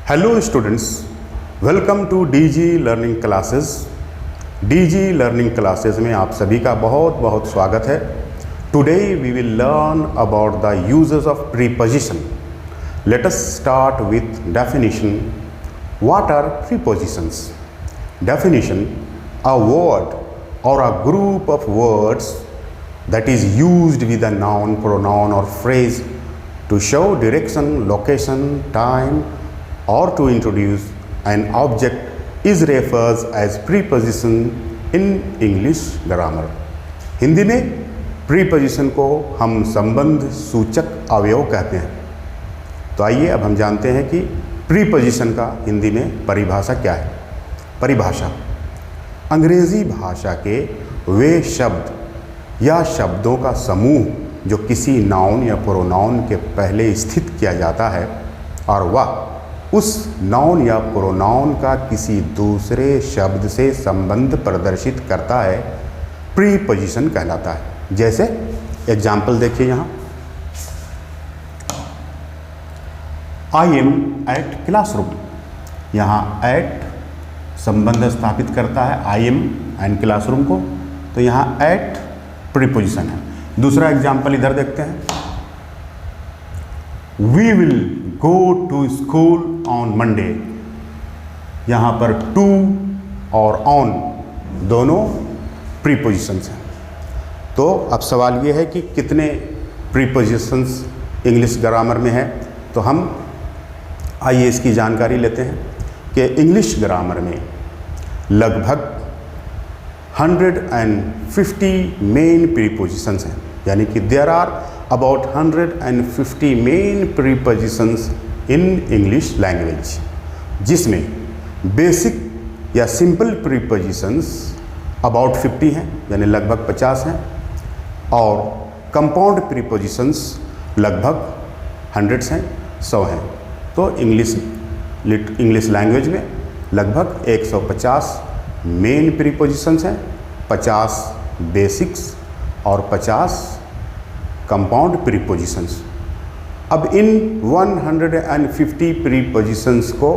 Hello students, welcome to DG learning classes. DG learning classes में आप सभी का बहुत बहुत स्वागत है। Today we will learn about the uses of preposition. Let us start with definition. What are prepositions? Definition: a word or a group of words that is used with a noun, pronoun or phrase to show direction, location, time or to introduce an object is refers as preposition in English grammar. Hindi में preposition को हम संबंध सूचक अवयव कहते हैं। तो आइए अब हम जानते हैं कि प्रीपोजिशन का हिंदी में परिभाषा क्या है। परिभाषा: अंग्रेजी भाषा के वे शब्द या शब्दों का समूह जो किसी नाउन या प्रोनाउन के पहले स्थित किया जाता है और वह उस नाउन या प्रोनाउन का किसी दूसरे शब्द से संबंध प्रदर्शित करता है, प्रीपोजिशन कहलाता है। जैसे एग्जाम्पल देखिए यहाँ, आई एम एट क्लासरूम। यहाँ एट संबंध स्थापित करता है आई एम एंड क्लासरूम को, तो यहाँ एट प्रीपोजिशन है। दूसरा एग्जाम्पल इधर देखते हैं, we will go to school on Monday. यहाँ पर टू और ऑन दोनों प्रीपोजिशंस हैं। तो अब सवाल ये है कि कितने प्रीपोजिशंस इंग्लिश ग्रामर में है। तो हम आइए इसकी जानकारी लेते हैं कि इंग्लिश ग्रामर में लगभग 150 मेन प्रीपोजिशंस हैं, यानी कि there are about 150 main prepositions in English language, जिसमें बेसिक या सिंपल प्रीपोजिशंस अबाउट 50 हैं, यानी लगभग 50 हैं, और कंपाउंड प्रीपोजिशंस लगभग 100 हैं, 100 हैं। तो इंग्लिश लैंग्वेज में लगभग 150 मेन प्रीपोजिशंस हैं, 50 बेसिक्स और 50 कंपाउंड प्रीपोजिशंस। अब इन 150 प्रीपोजिशंस को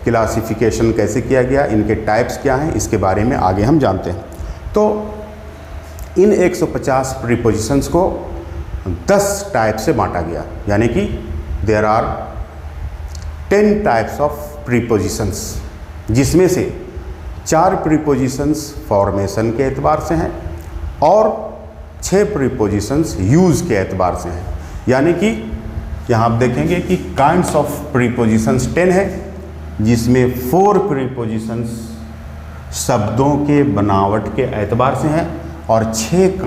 क्लासिफिकेशन कैसे किया गया, इनके टाइप्स क्या हैं, इसके बारे में आगे हम जानते हैं। तो इन 150 प्रीपोजिशंस को 10 टाइप से बांटा गया, यानी कि there are 10 types of prepositions, जिसमें से 4 प्रीपोजिशंस फॉर्मेशन के एतबार से हैं और 6 प्रीपोजिशंस यूज़ के एतबार से हैं। यानी कि यहाँ आप देखेंगे कि काइंड्स ऑफ प्रीपोजिशंस 10 है, जिसमें 4 प्रीपोजिशंस शब्दों के बनावट के एतबार से हैं और 6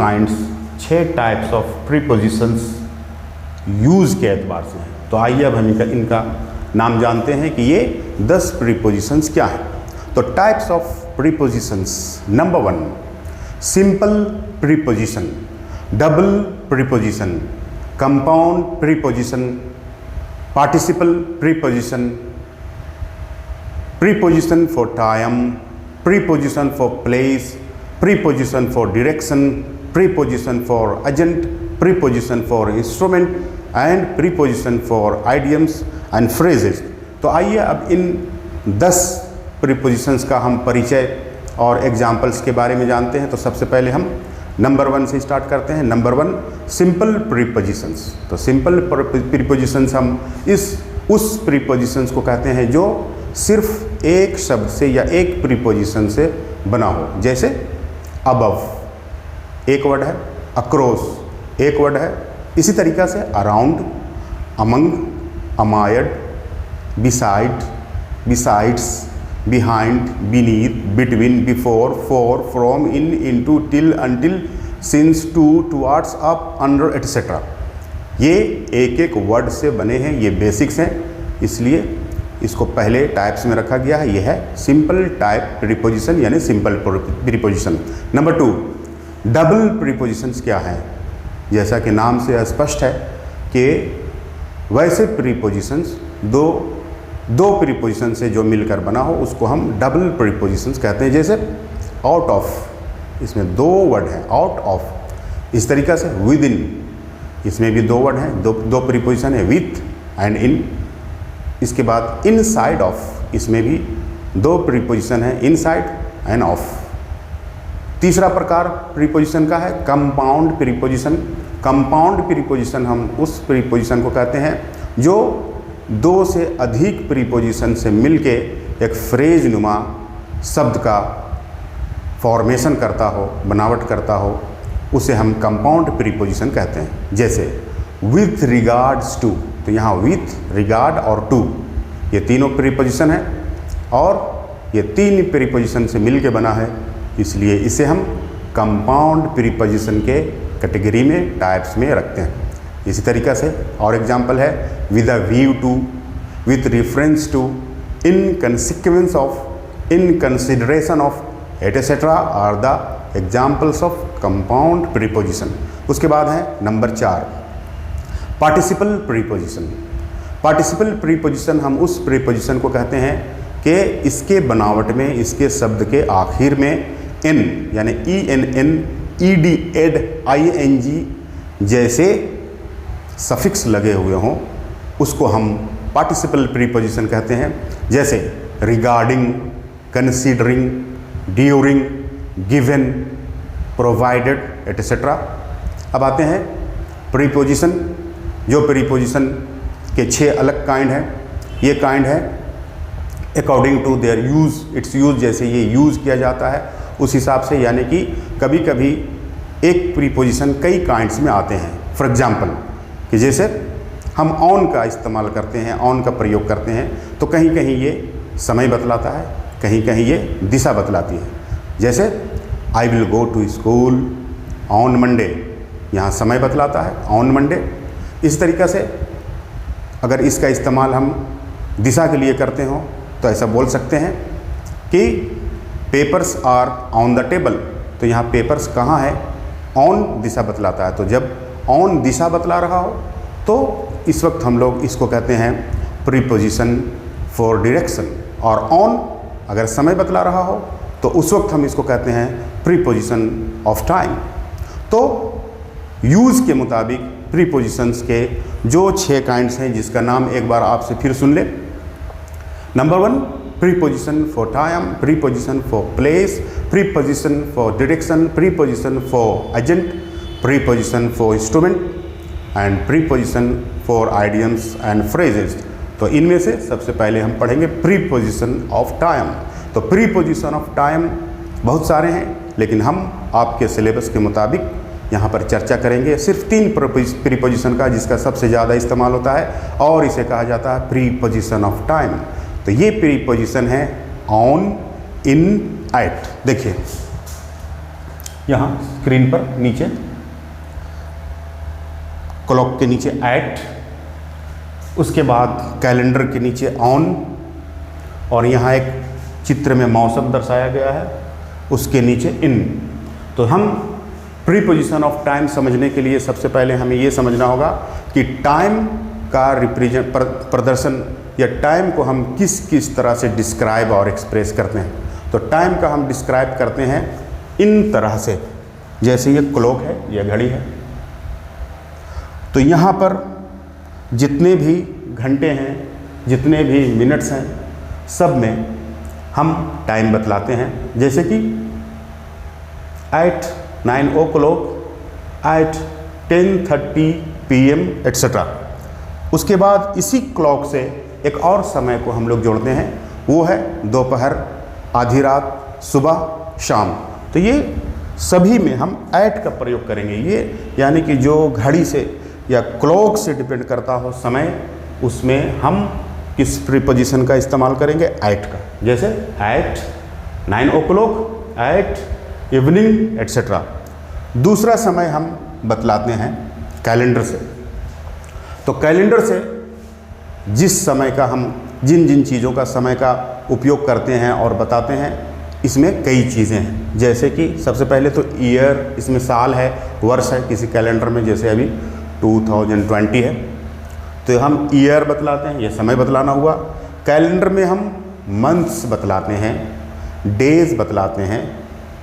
टाइप्स ऑफ प्रीपोजिशंस यूज़ के एतबार से हैं। तो आइए अब हम इनका नाम जानते हैं कि ये 10 प्रीपोजिशंस क्या हैं। तो types of prepositions: number 1, simple preposition, double preposition, compound preposition, participle preposition, preposition for time, preposition for place, preposition for direction, preposition for agent, preposition for instrument and preposition for idioms and phrases. तो आइए अब इन 10 prepositions का हम परिचय और examples के बारे में जानते हैं। तो सबसे पहले हम नंबर 1 से स्टार्ट करते हैं। Number 1, simple prepositions. तो सिंपल प्रीपोजिशंस हम उस प्रीपोजिशंस को कहते हैं जो सिर्फ एक शब्द से या एक प्रीपोजिशन से बना हो। जैसे अबव एक वर्ड है, अक्रॉस एक वर्ड है, इसी तरीक़ा से around, among, amid, beside, besides, behind, beneath, between, before, for, from, in, into, till, until, since, to, towards, up, under, etcetera. ये एक एक वर्ड से बने हैं, ये बेसिक्स हैं, इसलिए इसको पहले टाइप्स में रखा गया है। ये है सिंपल टाइप प्रीपोजिशन, यानी simple preposition. Number 2, double prepositions क्या हैं? जैसा कि नाम से स्पष्ट है कि वैसे प्रीपोजिशंस दो प्रीपोजिशन से जो मिलकर बना हो उसको हम डबल प्रीपोजिशंस कहते हैं। जैसे आउट ऑफ, इसमें 2 वर्ड हैं, आउट ऑफ। इस तरीक़ा से विद इन, इसमें भी 2 वर्ड हैं, दो प्रीपोजिशन है, विथ एंड इन। इसके बाद इनसाइड ऑफ, इसमें भी दो प्रीपोजिशन है, इनसाइड एंड ऑफ। तीसरा प्रकार प्रीपोजिशन का है कंपाउंड प्रीपोजिशन। कंपाउंड प्रीपोजिशन हम उस प्रीपोजिशन को कहते हैं जो दो से अधिक प्रीपोजिशन से मिलके एक फ्रेज नुमा शब्द का फॉर्मेशन करता हो, बनावट करता हो, उसे हम कंपाउंड प्रीपोजिशन कहते हैं। जैसे विथ रिगार्ड्स टू, तो यहाँ विथ, रिगार्ड और टू ये तीनों प्रीपोजिशन है और ये तीन प्रीपोजिशन से मिलके बना है, इसलिए इसे हम कंपाउंड प्रीपोजिशन के कैटेगरी में, टाइप्स में रखते हैं। इसी तरीक़े से और एग्जाम्पल है with a view to, with reference to, in consequence of, in consideration of, etcetera are the examples of compound preposition. उसके बाद है number 4 participle preposition. Participle preposition हम उस प्रीपोजिशन को कहते हैं कि इसके बनावट में, इसके शब्द के आखिर में एन यानी ENN, ED, एड, ING जैसे सफिक्स लगे हुए हों, उसको हम पार्टिसिपल प्रीपोजिशन कहते हैं। जैसे regarding, considering, during, given, provided, etcetera. अब आते हैं प्रीपोजिशन, जो प्रीपोजिशन के 6 अलग काइंड हैं। ये काइंड है according to their use, its use, जैसे ये यूज़ किया जाता है उस हिसाब से, यानी कि कभी कभी एक प्रीपोजिशन कई काइंड्स में आते हैं। फॉर एग्जांपल कि जैसे हम ऑन का इस्तेमाल करते हैं, ऑन का प्रयोग करते हैं, तो कहीं कहीं ये समय बतलाता है, कहीं कहीं ये दिशा बतलाती है। जैसे I will go to school on Monday, यहाँ समय बतलाता है ऑन मंडे। इस तरीक़े से अगर इसका इस्तेमाल हम दिशा के लिए करते हों तो ऐसा बोल सकते हैं कि papers are on the table, तो यहाँ पेपर्स कहाँ है, ऑन दिशा बतलाता है। तो जब ऑन दिशा बतला रहा हो तो इस वक्त हम लोग इसको कहते हैं प्रीपोजिशन फॉर डायरेक्शन, और ऑन अगर समय बतला रहा हो तो उस वक्त हम इसको कहते हैं प्रीपोजिशन ऑफ टाइम। तो यूज़ के मुताबिक प्रीपोजिशंस के जो 6 काइंड्स हैं, जिसका नाम एक बार आपसे फिर सुन ले। Number 1 preposition for time, preposition for place, preposition for direction, preposition for agent, preposition for instrument and preposition for idioms and phrases. तो इनमें से सबसे पहले हम पढ़ेंगे प्रीपोजिशन ऑफ टाइम। तो प्रीपोजिशन ऑफ टाइम बहुत सारे हैं, लेकिन हम आपके सिलेबस के मुताबिक यहाँ पर चर्चा करेंगे सिर्फ 3 प्रीपोजिशन का, जिसका सबसे ज़्यादा इस्तेमाल होता है और इसे कहा जाता है प्रीपोजिशन ऑफ टाइम। तो ये प्रीपोजिशन है ऑन, इन, एट। देखिए यहाँ स्क्रीन पर नीचे क्लॉक के नीचे एट, उसके बाद कैलेंडर के नीचे ऑन, और यहाँ एक चित्र में मौसम दर्शाया गया है, उसके नीचे इन। तो हम प्रीपोजिशन ऑफ टाइम समझने के लिए सबसे पहले हमें ये समझना होगा कि टाइम का प्रदर्शन या टाइम को हम किस किस तरह से डिस्क्राइब और एक्सप्रेस करते हैं। तो टाइम का हम डिस्क्राइब करते हैं इन तरह से, जैसे ये क्लॉक है, ये घड़ी है, तो यहाँ पर जितने भी घंटे हैं, जितने भी मिनट्स हैं, सब में हम टाइम बतलाते हैं। जैसे कि eight 9 o'clock, eight 10:30 PM etcetera. उसके बाद इसी क्लॉक से एक और समय को हम लोग जोड़ते हैं, वो है दोपहर, आधी रात, सुबह, शाम। तो ये सभी में हम एट का प्रयोग करेंगे। ये यानी कि जो घड़ी से या क्लॉक से डिपेंड करता हो समय, उसमें हम किस प्रीपोजिशन का इस्तेमाल करेंगे, एट का। जैसे eight 9 o'clock, eight evening etcetera. दूसरा समय हम बतलाते हैं कैलेंडर से। तो कैलेंडर से जिस समय का हम जिन जिन चीज़ों का समय का उपयोग करते हैं और बताते हैं, इसमें कई चीज़ें हैं। जैसे कि सबसे पहले तो ईयर, इसमें साल है, वर्ष है किसी कैलेंडर में, जैसे अभी 2020 है तो हम ईयर बतलाते हैं, ये समय बतलाना हुआ। कैलेंडर में हम मंथ्स बतलाते हैं, डेज बतलाते हैं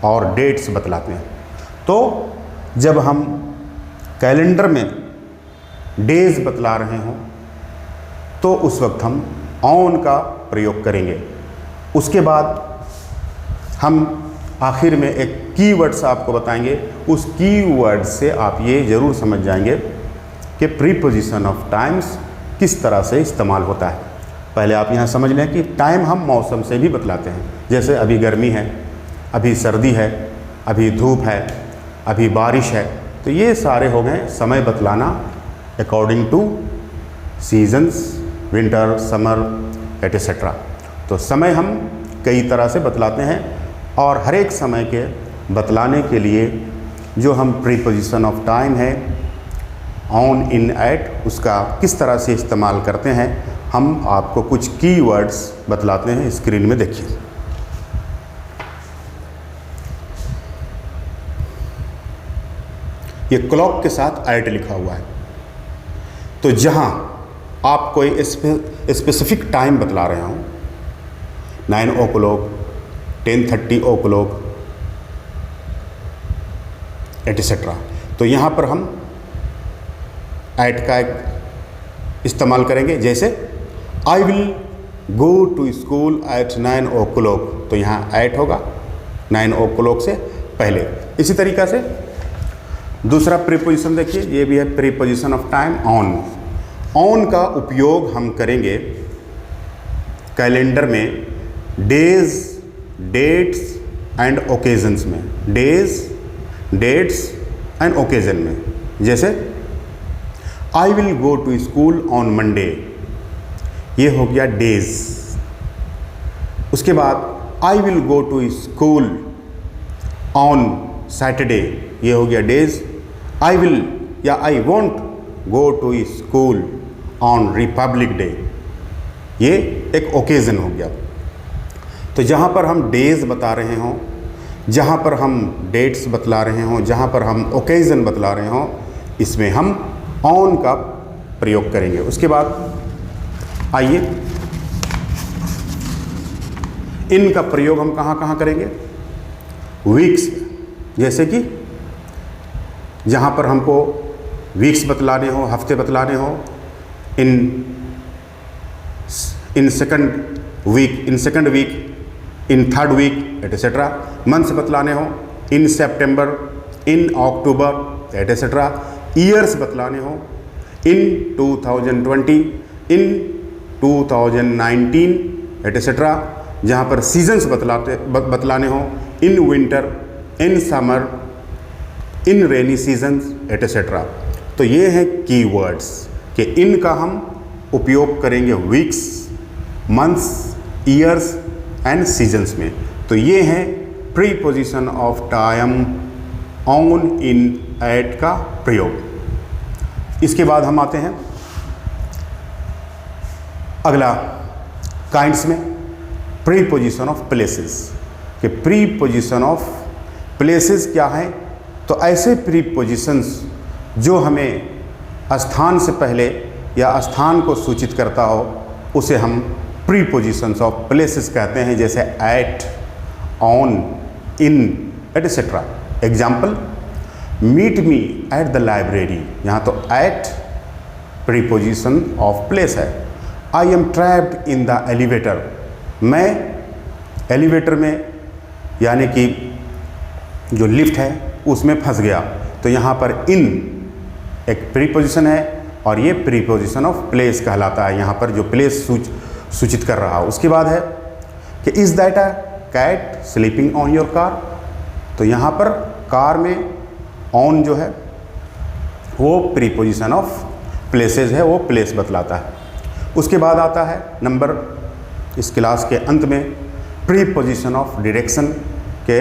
और डेट्स बतलाते हैं। तो जब हम कैलेंडर में डेज बतला रहे हों तो उस वक्त हम ऑन का प्रयोग करेंगे। उसके बाद हम आखिर में एक कीवर्ड्स आपको बताएंगे। उस कीवर्ड से आप ये ज़रूर समझ जाएंगे कि प्रीपोजिशन ऑफ टाइम्स किस तरह से इस्तेमाल होता है। पहले आप यहाँ समझ लें कि टाइम हम मौसम से भी बतलाते हैं। जैसे अभी गर्मी है, अभी सर्दी है, अभी धूप है, अभी बारिश है। तो ये सारे हो गए समय बतलाना according to seasons, winter, summer etcetera. तो समय हम कई तरह से बतलाते हैं और हर एक समय के बतलाने के लिए जो हम प्रीपोजिशन ऑफ टाइम है ऑन, इन, एट, उसका किस तरह से इस्तेमाल करते हैं, हम आपको कुछ कीवर्ड्स बतलाते हैं। स्क्रीन में देखिए। ये क्लॉक के साथ एट लिखा हुआ है। तो जहां आप कोई स्पेसिफिक टाइम बतला रहे हो, 9 o'clock, 10:30 o'clock एटसेट्रा, तो यहाँ पर हम एट का इस्तेमाल करेंगे। जैसे I will go to school at 9 o'clock, तो यहाँ एट होगा 9 o'clock से पहले। इसी तरीक़ा से दूसरा प्रीपोजिशन देखिए, ये भी है preposition of time on. On का उपयोग हम करेंगे कैलेंडर में डेज, डेट्स एंड ओकेजन्स में। डेज, डेट्स एंड ओकेजन में। जैसे I will go to school on Monday, ये हो गया डेज। उसके बाद I will go to school on Saturday, ये हो गया डेज। आई विल या I won't go to school on Republic Day, ये एक ओकेज़न हो गया। तो जहाँ पर हम डेज बता रहे हों, जहाँ पर हम डेट्स बतला रहे हों, जहाँ पर हम ओकेज़न बतला रहे हों, इसमें हम ऑन का प्रयोग करेंगे। उसके बाद आइए इन का प्रयोग हम कहाँ कहाँ करेंगे? वीक्स, जैसे कि जहाँ पर हमको वीक्स बतलाने हो, हफ्ते बतलाने हो, in second week, in third week etcetera. Months बतलाने हो, in September, in October etcetera. Years बतलाने हो, इन 2020, इन 2019 एटसेट्रा। जहाँ पर सीजन्स बतलाने हो, in winter, in summer, in rainy seasons etcetera. तो ये हैं कीवर्ड्स कि इनका हम उपयोग करेंगे weeks, months, years and seasons में। तो ये हैं preposition of time on, in, at का प्रयोग। इसके बाद हम आते हैं अगला काइंड्स में, प्रीपोजिशन ऑफ प्लेसेस। कि प्रीपोजिशन ऑफ प्लेसेस क्या है? तो ऐसे प्रीपोजिशंस जो हमें स्थान से पहले या स्थान को सूचित करता हो, उसे हम प्रीपोजिशंस ऑफ प्लेसेस कहते हैं। जैसे at, on, in etcetera. Example, meet me at the library, यहाँ तो एट प्रीपोजिशन ऑफ प्लेस है। I am trapped in the elevator, मैं एलिवेटर में यानी कि जो लिफ्ट है उसमें फंस गया। तो यहाँ पर इन एक प्रीपोजिशन है और ये प्रीपोजिशन ऑफ प्लेस कहलाता है। यहाँ पर जो प्लेस सूचित कर रहा है। उसके बाद है कि is that a cat sleeping on your car, तो यहाँ पर कार में ऑन जो है वो प्रीपोजिशन ऑफ प्लेसेस है, वो प्लेस बतलाता है। उसके बाद आता है नंबर इस क्लास के अंत में प्रीपोजिशन ऑफ डायरेक्शन के।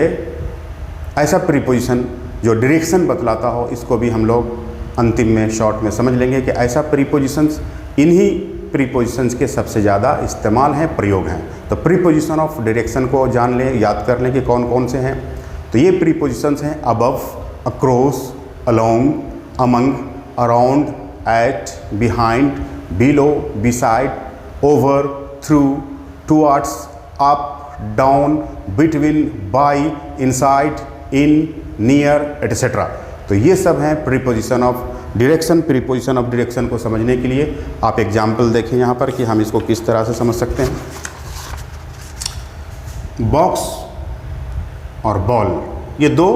ऐसा प्रीपोजिशन जो डायरेक्शन बतलाता हो, इसको भी हम लोग अंतिम में शॉर्ट में समझ लेंगे कि ऐसा प्रीपोजिशंस, इन्हीं प्रीपोजिशंस के सबसे ज़्यादा इस्तेमाल हैं, प्रयोग हैं। तो प्रीपोजिशन ऑफ डायरेक्शन को जान लें, याद कर लें कि कौन कौन से हैं। तो ये प्रीपोजिशंस हैं above, across, along, among, around, at, behind, below, beside, over, through, towards, up, down, between, by, inside, in, near etcetera. तो ये सब हैं preposition of direction, preposition of direction को समझने के लिए आप एग्जाम्पल देखें यहाँ पर कि हम इसको किस तरह से समझ सकते हैं। बॉक्स और बॉल ये दो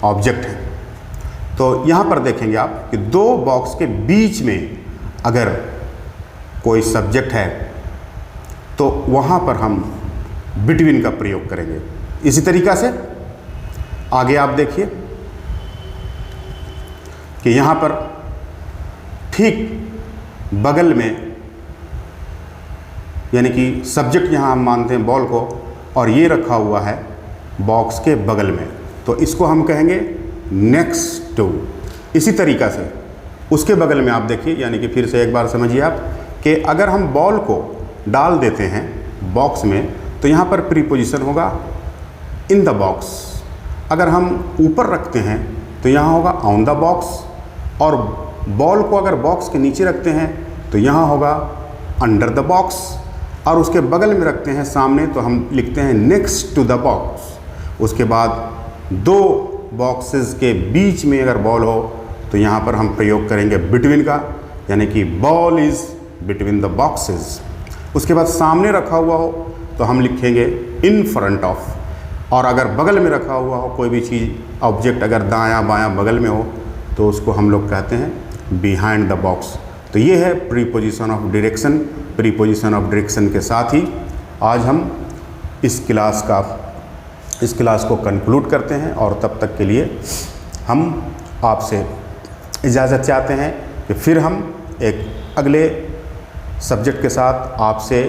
ऑब्जेक्ट हैं। तो यहाँ पर देखेंगे आप कि दो बॉक्स के बीच में अगर कोई सब्जेक्ट है तो वहाँ पर हम बिटवीन का प्रयोग करेंगे। इसी तरीक़ा से आगे आप देखिए कि यहाँ पर ठीक बगल में, यानी कि सब्जेक्ट यहाँ हम मानते हैं बॉल को, और ये रखा हुआ है बॉक्स के बगल में, तो इसको हम कहेंगे नेक्स्ट टू। इसी तरीक़ा से उसके बगल में आप देखिए, यानी कि फिर से एक बार समझिए आप कि अगर हम बॉल को डाल देते हैं बॉक्स में तो यहाँ पर प्रीपोजिशन होगा इन द बॉक्स। अगर हम ऊपर रखते हैं तो यहाँ होगा ऑन द बॉक्स, और बॉल को अगर बॉक्स के नीचे रखते हैं तो यहाँ होगा अंडर द बॉक्स, और उसके बगल में रखते हैं सामने तो हम लिखते हैं नेक्स्ट टू द बॉक्स। उसके बाद दो बॉक्सेस के बीच में अगर बॉल हो तो यहाँ पर हम प्रयोग करेंगे बिटवीन का, यानी कि ball is between the boxes. उसके बाद सामने रखा हुआ हो तो हम लिखेंगे इन फ्रंट ऑफ, और अगर बगल में रखा हुआ हो कोई भी चीज़, ऑब्जेक्ट अगर दायां बायां बगल में हो तो उसको हम लोग कहते हैं बिहाइंड द बॉक्स। तो ये है preposition of direction. Preposition of direction के साथ ही आज हम इस क्लास को कंक्लूड करते हैं, और तब तक के लिए हम आपसे इजाज़त चाहते हैं कि फिर हम एक अगले सब्जेक्ट के साथ आपसे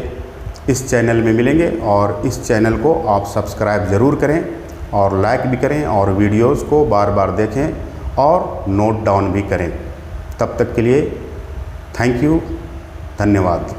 इस चैनल में मिलेंगे। और इस चैनल को आप सब्सक्राइब ज़रूर करें और लाइक भी करें, और वीडियोज़ को बार बार देखें और नोट डाउन भी करें। तब तक के लिए थैंक यू, धन्यवाद।